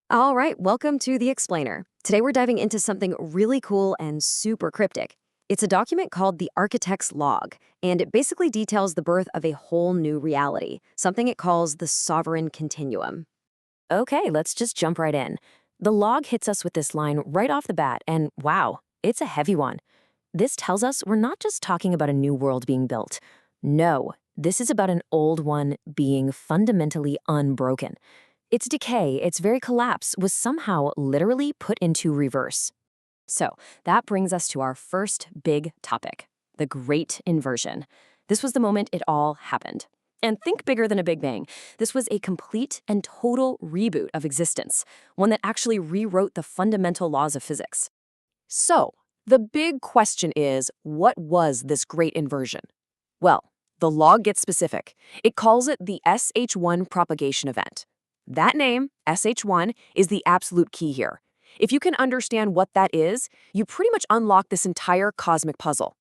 All right, welcome to The Explainer. Today we're diving into something really cool and super cryptic. It's a document called the Architect's Log, and it basically details the birth of a whole new reality, something it calls the sovereign continuum. Okay, let's just jump right in. The log hits us with this line right off the bat, and wow, it's a heavy one. This tells us we're not just talking about a new world being built. No, this is about an old one being fundamentally unbroken. Its decay, its very collapse, was somehow literally put into reverse. So that brings us to our first big topic, the Great Inversion. This was the moment it all happened. And think bigger than a Big Bang. This was a complete and total reboot of existence, one that actually rewrote the fundamental laws of physics. So, the big question is, what was this great inversion? Well, the log gets specific. It calls it the SH1 propagation event. That name, SH1, is the absolute key here. If you can understand what that is, you pretty much unlock this entire cosmic puzzle.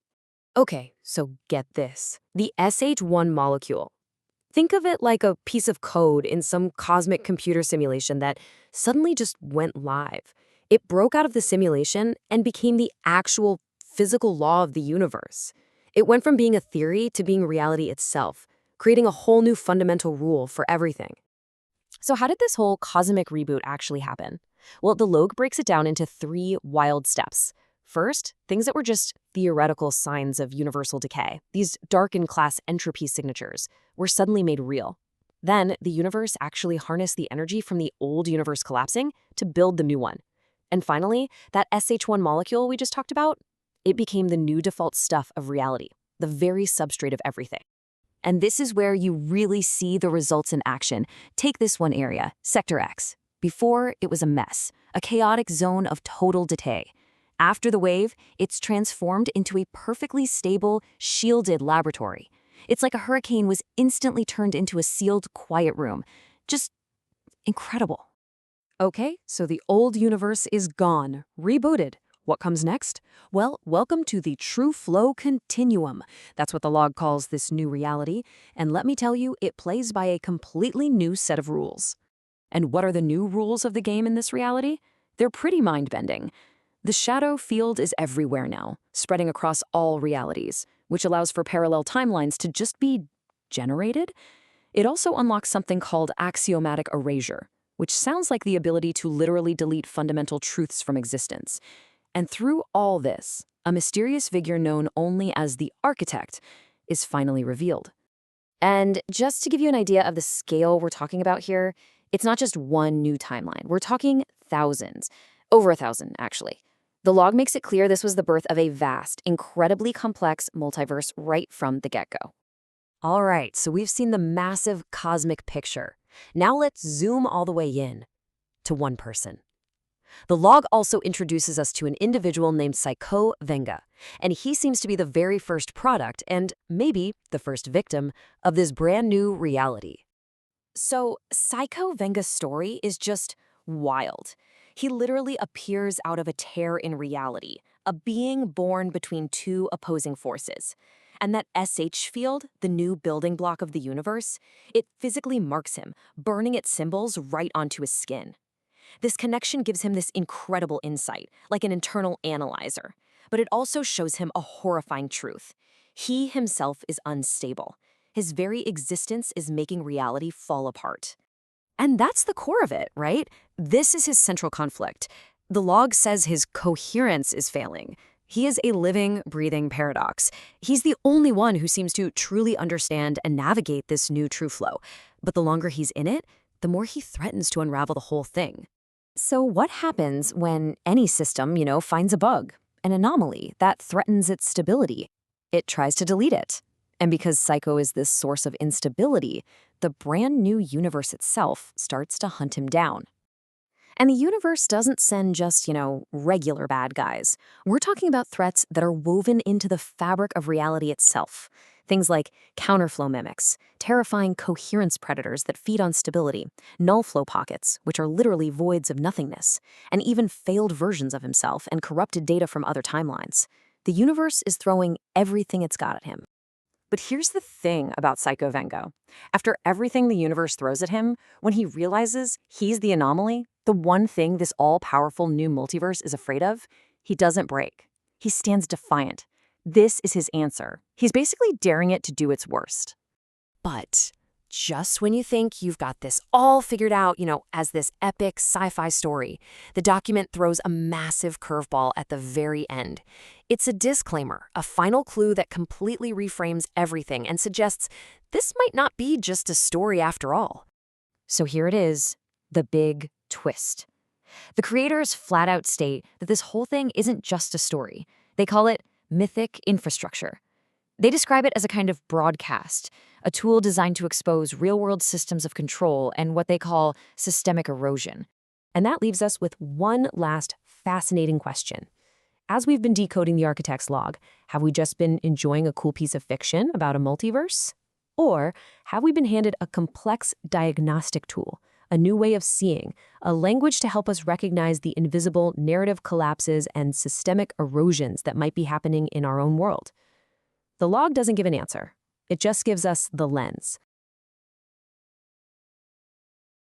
Okay, so get this. The SH1 molecule. Think of it like a piece of code in some cosmic computer simulation that suddenly just went live. It broke out of the simulation and became the actual physical law of the universe. It went from being a theory to being reality itself, creating a whole new fundamental rule for everything. So how did this whole cosmic reboot actually happen? Well, the log breaks it down into three wild steps. First, things that were just theoretical signs of universal decay, these darkened class entropy signatures, were suddenly made real. Then, the universe actually harnessed the energy from the old universe collapsing to build the new one. And finally, that SH1 molecule we just talked about, it became the new default stuff of reality, the very substrate of everything. And this is where you really see the results in action. Take this one area, Sector X. Before, it was a mess, a chaotic zone of total decay. After the wave, it's transformed into a perfectly stable, shielded laboratory. It's like a hurricane was instantly turned into a sealed, quiet room. Just incredible. Okay, so the old universe is gone, rebooted. What comes next? Well, welcome to the TrueFlow Continuum. That's what the log calls this new reality. And let me tell you, it plays by a completely new set of rules. And what are the new rules of the game in this reality? They're pretty mind-bending. The shadow field is everywhere now, spreading across all realities, which allows for parallel timelines to just be generated. It also unlocks something called axiomatic erasure, which sounds like the ability to literally delete fundamental truths from existence. And through all this, a mysterious figure known only as the Architect is finally revealed. And just to give you an idea of the scale we're talking about here, it's not just one new timeline. We're talking thousands, over 1,000 actually. The log makes it clear this was the birth of a vast, incredibly complex multiverse right from the get-go. All right, so we've seen the massive cosmic picture. Now let's zoom all the way in to one person. The log also introduces us to an individual named Saikou Venga, and he seems to be the very first product and maybe the first victim of this brand new reality. So Saikou Venga's story is just wild. He literally appears out of a tear in reality, a being born between two opposing forces. And that SH field, the new building block of the universe, it physically marks him, burning its symbols right onto his skin. This connection gives him this incredible insight, like an internal analyzer. But it also shows him a horrifying truth. He himself is unstable. His very existence is making reality fall apart. And that's the core of it, right? This is his central conflict. The log says his coherence is failing. He is a living, breathing paradox. He's the only one who seems to truly understand and navigate this new true flow. But the longer he's in it, the more he threatens to unravel the whole thing. So what happens when any system, finds a bug, an anomaly that threatens its stability? It tries to delete it. And because Saikou is this source of instability, the brand new universe itself starts to hunt him down. And the universe doesn't send just, regular bad guys. We're talking about threats that are woven into the fabric of reality itself. Things like counterflow mimics, terrifying coherence predators that feed on stability, null flow pockets, which are literally voids of nothingness, and even failed versions of himself and corrupted data from other timelines. The universe is throwing everything it's got at him. But here's the thing about Saikou Venga. After everything the universe throws at him, when he realizes he's the anomaly, the one thing this all-powerful new multiverse is afraid of, he doesn't break. He stands defiant. This is his answer. He's basically daring it to do its worst. But just when you think you've got this all figured out, as this epic sci-fi story, the document throws a massive curveball at the very end. It's a disclaimer, a final clue that completely reframes everything and suggests this might not be just a story after all. So here it is, the big twist. The creators flat out state that this whole thing isn't just a story. They call it mythic infrastructure. They describe it as a kind of broadcast, a tool designed to expose real-world systems of control and what they call systemic erosion. And that leaves us with one last fascinating question. As we've been decoding the architect's log, have we just been enjoying a cool piece of fiction about a multiverse? Or have we been handed a complex diagnostic tool, a new way of seeing, a language to help us recognize the invisible narrative collapses and systemic erosions that might be happening in our own world? The log doesn't give an answer. It just gives us the lens.